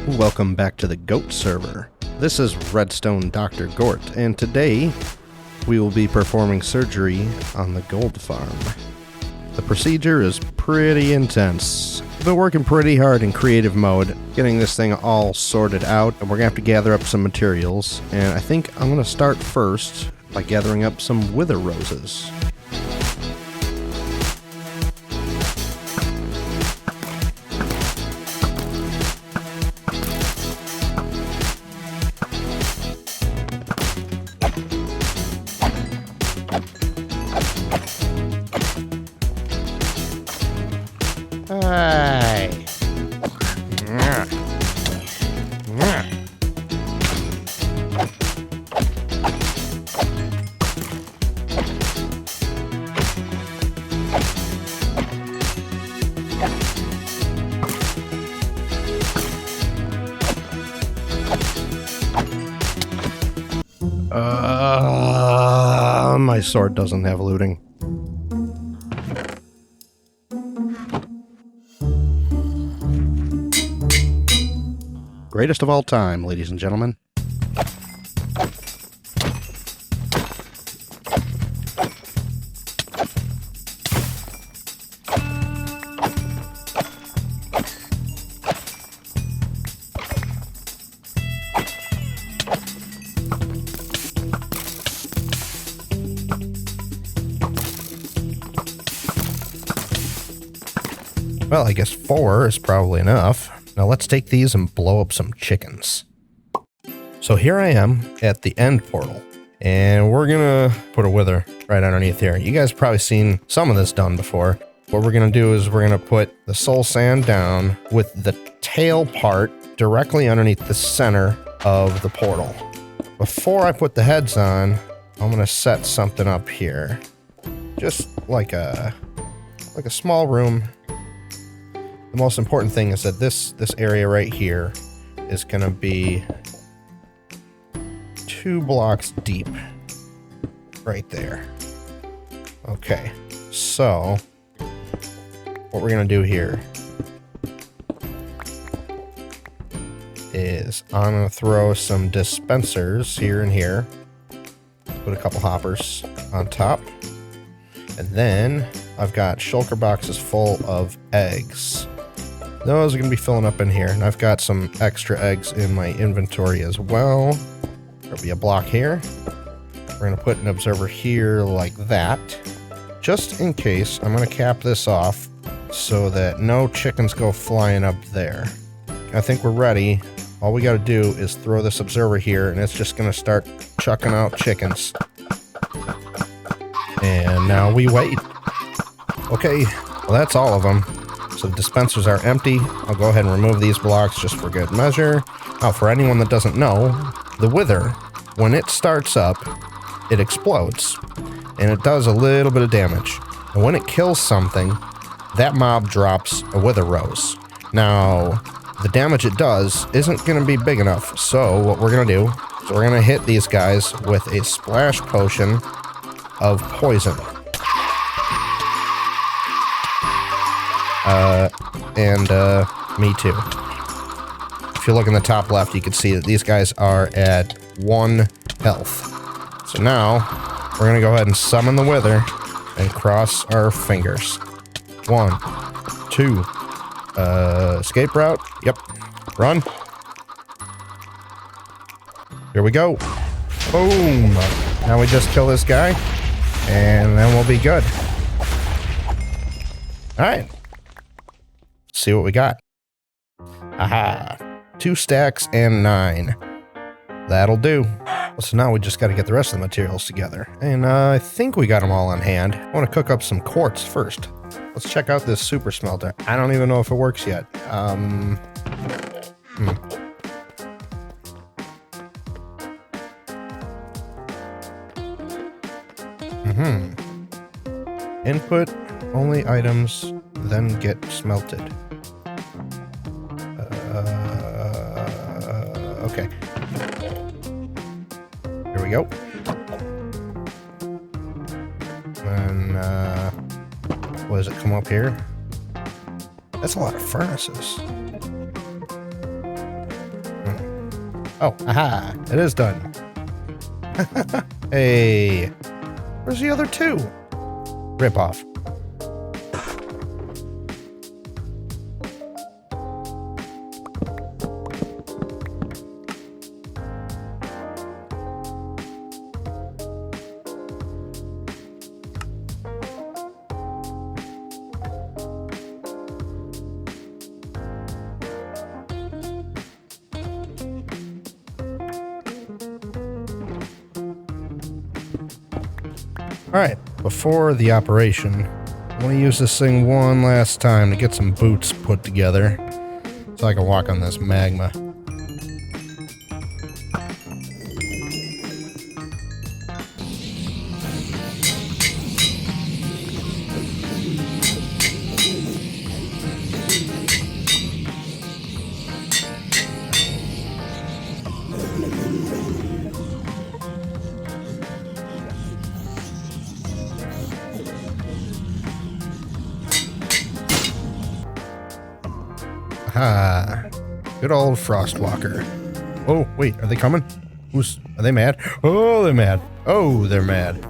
Welcome back to the G.O.A.T server. This is Redstone Doctor Gort, and today we will be performing surgery on the gold farm. The procedure is pretty intense. I've been working pretty hard in creative mode, getting this thing all sorted out, and we're gonna have to gather up some materials, and I think I'm gonna start first by gathering up some wither roses. Hey. My sword doesn't have looting. Greatest of all time, ladies and gentlemen. Well, I guess 4 is probably enough. Now let's take these and blow up some chickens. So here I am at the end portal, and we're gonna put a wither right underneath here. You guys have probably seen some of this done before. What we're gonna do is we're gonna put the soul sand down with the tail part directly underneath the center of the portal. Before I put the heads on, I'm gonna set something up here. Just like a small room. The most important thing is that this area right here is going to be 2 blocks deep. Right there. Okay, so what we're going to do here is I'm going to throw some dispensers here and here. Put a couple hoppers on top. And then I've got shulker boxes full of eggs. Those are going to be filling up in here, and I've got some extra eggs in my inventory as well. There'll be a block here. We're going to put an observer here like that. Just in case, I'm going to cap this off so that no chickens go flying up there. I think we're ready. All we got to do is throw this observer here, and it's just going to start chucking out chickens. And now we wait. Okay, well that's all of them. So the dispensers are empty. I'll go ahead and remove these blocks just for good measure. Now, for anyone that doesn't know, the wither, when it starts up, it explodes. And it does a little bit of damage. And when it kills something, that mob drops a wither rose. Now, the damage it does isn't going to be big enough. So what we're going to do is we're going to hit these guys with a splash potion of poison. Me too. If you look in the top left, you can see that these guys are at 1 health. So now, we're gonna go ahead and summon the wither and cross our fingers. 1, 2, escape route, yep, run. Here we go. Boom! Now we just kill this guy, and then we'll be good. Alright. See what we got. Aha. 2 stacks and 9. That'll do. So now we just got to get the rest of the materials together. And I think we got them all on hand. I want to cook up some quartz first. Let's check out this super smelter. I don't even know if it works yet. Input only items then get smelted. Okay. Here we go. And what does it come up here? That's a lot of furnaces. Oh, aha, it is done. Hey, where's the other two? Rip off. Alright, before the operation, I want to use this thing one last time to get some boots put together so I can walk on this magma. Ah, good old Frostwalker. Oh, wait, are they coming? Are they mad? Oh, they're mad. Oh, they're mad.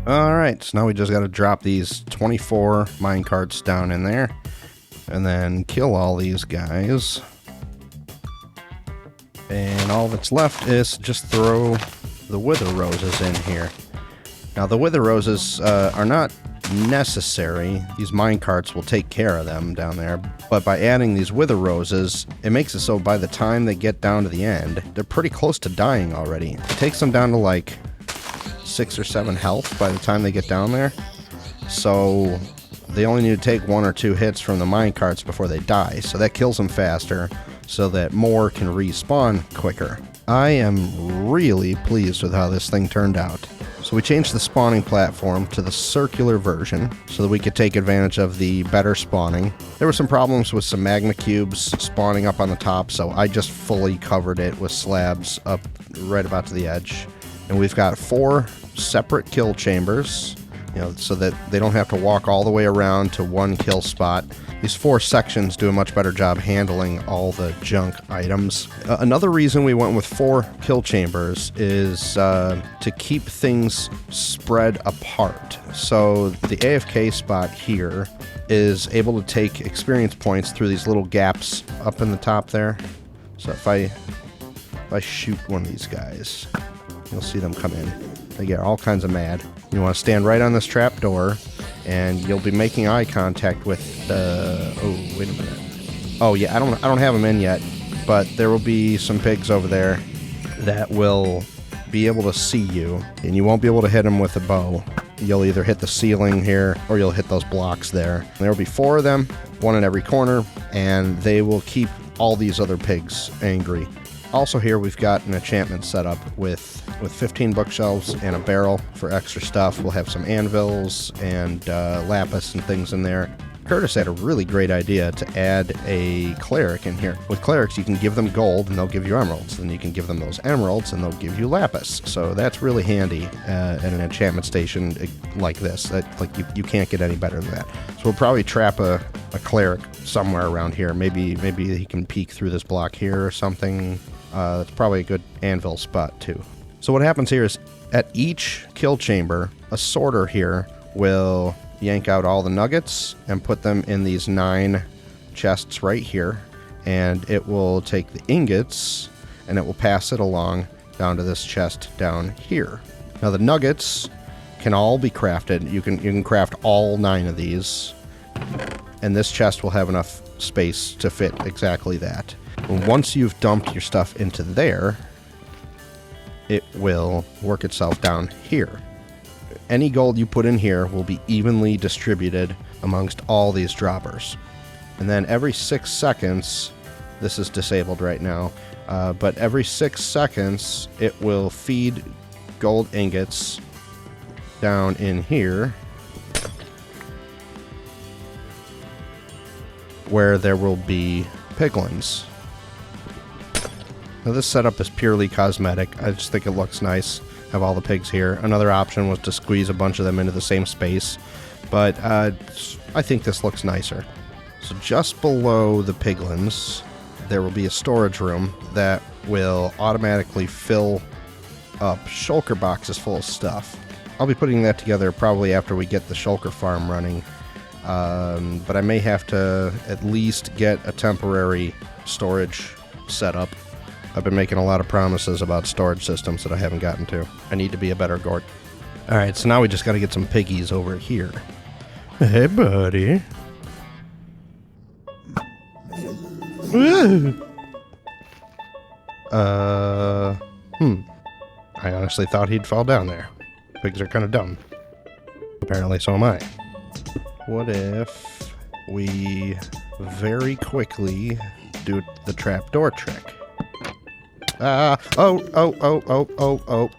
Alright, so now we just got to drop these 24 minecarts down in there. And then kill all these guys. And all that's left is just throw the wither roses in here. Now the wither roses are not necessary. These minecarts will take care of them down there. But by adding these wither roses, it makes it so by the time they get down to the end, they're pretty close to dying already. It takes them down to like 6 or 7 health by the time they get down there. So they only need to take 1 or 2 hits from the minecarts before they die. So that kills them faster so that more can respawn quicker. I am really pleased with how this thing turned out. So we changed the spawning platform to the circular version so that we could take advantage of the better spawning. There were some problems with some magma cubes spawning up on the top, so I just fully covered it with slabs up right about to the edge. And we've got 4 separate kill chambers, you know, so that they don't have to walk all the way around to one kill spot. These 4 sections do a much better job handling all the junk items. Another reason we went with 4 kill chambers is to keep things spread apart. So the AFK spot here is able to take experience points through these little gaps up in the top there. So if I shoot one of these guys, you'll see them come in. They get all kinds of mad. You want to stand right on this trap door, and you'll be making eye contact with the... Oh, wait a minute. Oh, yeah, I don't have them in yet, but there will be some pigs over there that will be able to see you, and you won't be able to hit them with a bow. You'll either hit the ceiling here, or you'll hit those blocks there. And there will be 4 of them, 1 in every corner, and they will keep all these other pigs angry. Also here we've got an enchantment set up with 15 bookshelves and a barrel for extra stuff. We'll have some anvils and lapis and things in there. Curtis had a really great idea to add a cleric in here. With clerics, you can give them gold and they'll give you emeralds. Then you can give them those emeralds and they'll give you lapis. So that's really handy at an enchantment station like this. You can't get any better than that. So we'll probably trap a cleric somewhere around here. Maybe he can peek through this block here or something. That's probably a good anvil spot too. So what happens here is at each kill chamber, a sorter here will yank out all the nuggets and put them in these 9 chests right here, and it will take the ingots and it will pass it along down to this chest down here. Now the nuggets can all be crafted. You can craft all 9 of these, and this chest will have enough space to fit exactly that. And once you've dumped your stuff into there, it will work itself down here. Any gold you put in here will be evenly distributed amongst all these droppers. And then every 6 seconds, this is disabled right now, but every 6 seconds it will feed gold ingots down in here, where there will be piglins. Now this setup is purely cosmetic. I just think it looks nice. Have all the pigs here. Another option was to squeeze a bunch of them into the same space, but I think this looks nicer. So just below the piglins, there will be a storage room that will automatically fill up shulker boxes full of stuff. I'll be putting that together probably after we get the shulker farm running, but I may have to at least get a temporary storage set up. I've been making a lot of promises about storage systems that I haven't gotten to. I need to be a better Gort. Alright, so now we just gotta get some piggies over here. Hey, buddy. I honestly thought he'd fall down there. Pigs are kind of dumb. Apparently so am I. What if we very quickly do the trapdoor trick? Oh,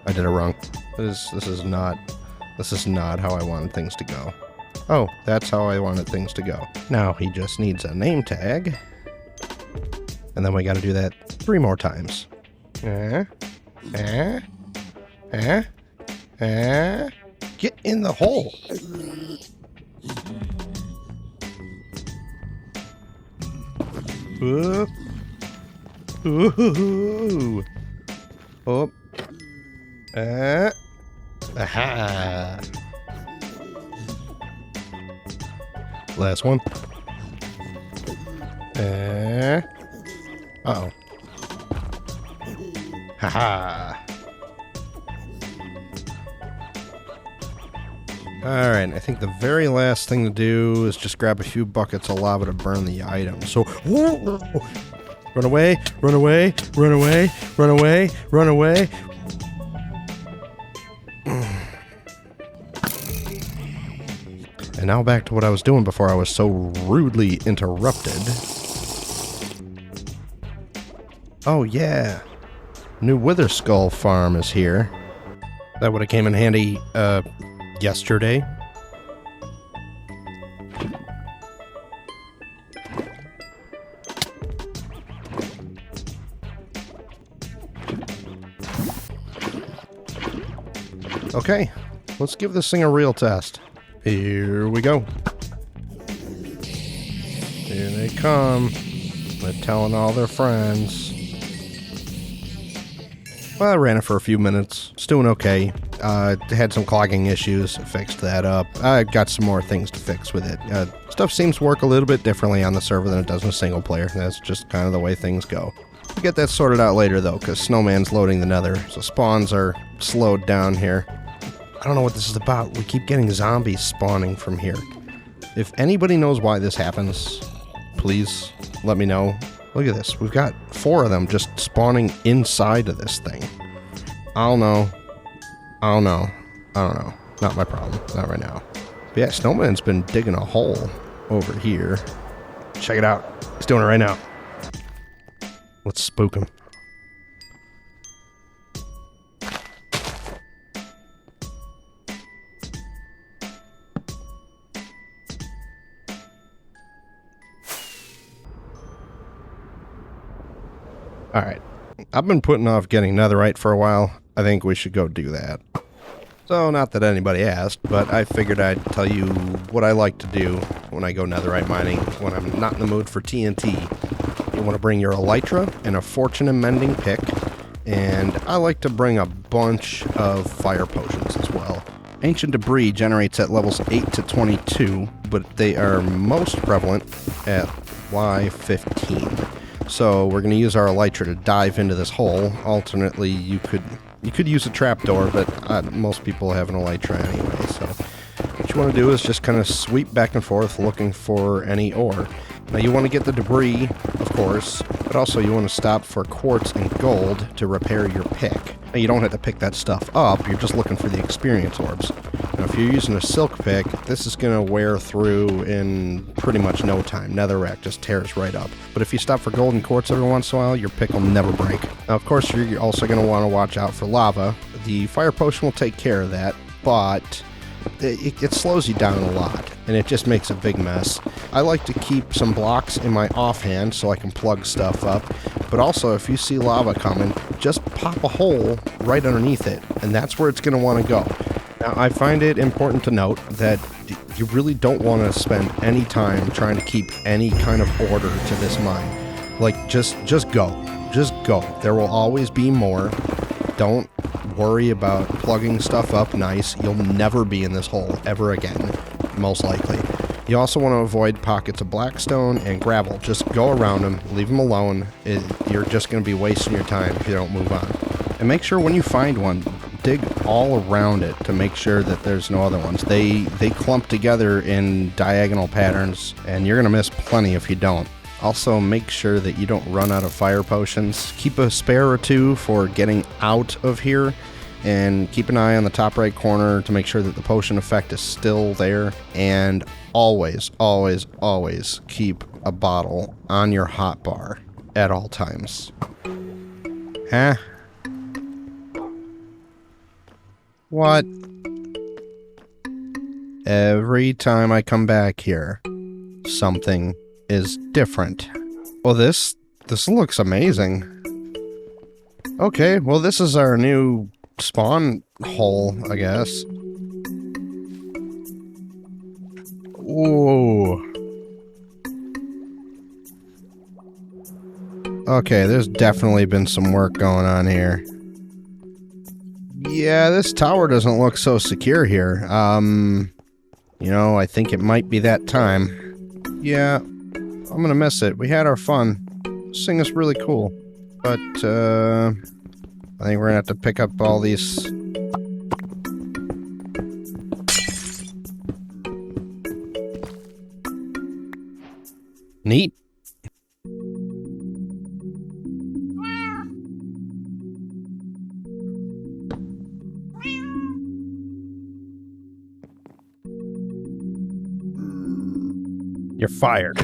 I did it wrong. This is not how I wanted things to go. Oh, that's how I wanted things to go. Now he just needs a name tag. And then we gotta do that 3 more times. Get in the hole. Ooh. Oh. Aha. Last one. Uh-oh. Haha. Alright, I think the very last thing to do is just grab a few buckets of lava to burn the item. So, whoa! Run away, run away, run away, run away, run away. And now back to what I was doing before I was so rudely interrupted. Oh yeah, new Wither Skull farm is here. That would have came in handy, yesterday. Okay, let's give this thing a real test. Here we go. Here they come. They're telling all their friends. Well, I ran it for a few minutes. It's doing okay. Had some clogging issues. Fixed that up. I got some more things to fix with it. Stuff seems to work a little bit differently on the server than it does in single player. That's just kind of the way things go. We'll get that sorted out later, though, because Snowman's loading the nether, so spawns are slowed down here. I don't know what this is about. We keep getting zombies spawning from here. If anybody knows why this happens, please let me know. Look at this. We've got 4 of them just spawning inside of this thing. I don't know. I don't know. I don't know. Not my problem. Not right now. But yeah, Snowman's been digging a hole over here. Check it out. He's doing it right now. Let's spook him. Alright, I've been putting off getting Netherite for a while. I think we should go do that. So, not that anybody asked, but I figured I'd tell you what I like to do when I go Netherite mining when I'm not in the mood for TNT. You want to bring your Elytra and a fortune and mending pick, and I like to bring a bunch of fire potions as well. Ancient debris generates at levels 8 to 22, but they are most prevalent at Y15. So we're going to use our Elytra to dive into this hole. Alternately, you could use a trapdoor, but most people have an Elytra anyway. So what you want to do is just kind of sweep back and forth looking for any ore. Now you want to get the debris, of course, but also you want to stop for quartz and gold to repair your pick. Now you don't have to pick that stuff up, you're just looking for the experience orbs. Now if you're using a silk pick, this is going to wear through in pretty much no time. Netherrack just tears right up. But if you stop for gold and quartz every once in a while, your pick will never break. Now of course you're also going to want to watch out for lava. The fire potion will take care of that, but it slows you down a lot, and it just makes a big mess. I like to keep some blocks in my offhand so I can plug stuff up, but also if you see lava coming, just pop a hole right underneath it, and that's where it's going to want to go. Now, I find it important to note that you really don't want to spend any time trying to keep any kind of order to this mine. Like, just go. Just go. There will always be more. Don't worry about plugging stuff up nice. You'll never be in this hole ever again, most likely. You also want to avoid pockets of blackstone and gravel. Just go around them, leave them alone. You're just going to be wasting your time if you don't move on. And make sure when you find one, dig all around it to make sure that there's no other ones. They clump together in diagonal patterns, and you're going to miss plenty if you don't. Also, make sure that you don't run out of fire potions. Keep a spare or two for getting out of here, and keep an eye on the top right corner to make sure that the potion effect is still there. And always, always, always keep a bottle on your hotbar at all times. Huh? What? Every time I come back here, something is different. Well, this looks amazing. Okay, well, this is our new spawn hole, I guess. Ooh. Okay, there's definitely been some work going on here. Yeah, this tower doesn't look so secure here. You know, I think it might be that time. Yeah, I'm gonna miss it. We had our fun. This thing is really cool. But, I think we're gonna have to pick up all these... Neat. You're fired.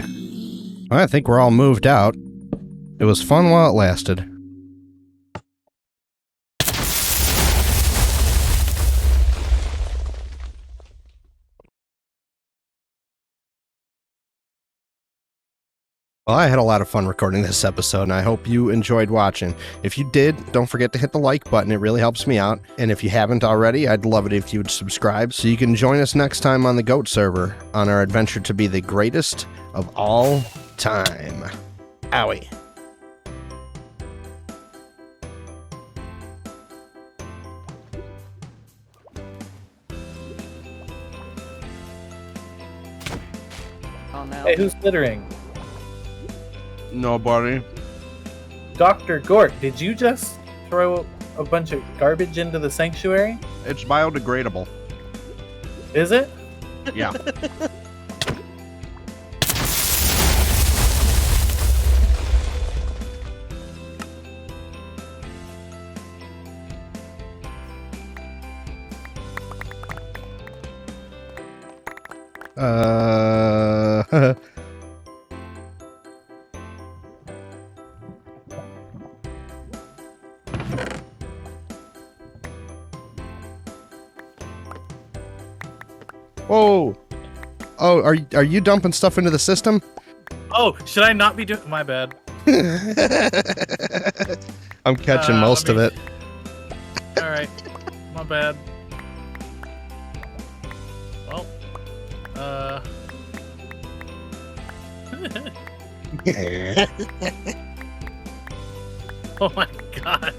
I think we're all moved out. It was fun while it lasted. Well, I had a lot of fun recording this episode, and I hope you enjoyed watching. If you did, don't forget to hit the like button. It really helps me out. And if you haven't already, I'd love it if you would subscribe so you can join us next time on the G.O.A.T server on our adventure to be the greatest of all time. Owie. Hey, who's littering? Nobody. Dr. Gort, did you just throw a bunch of garbage into the sanctuary? It's biodegradable. Is it? Yeah. Whoa. Oh, are you dumping stuff into the system? Oh, should I not be doing... My bad. I'm catching most of it. Alright. My bad. Well. Oh my god.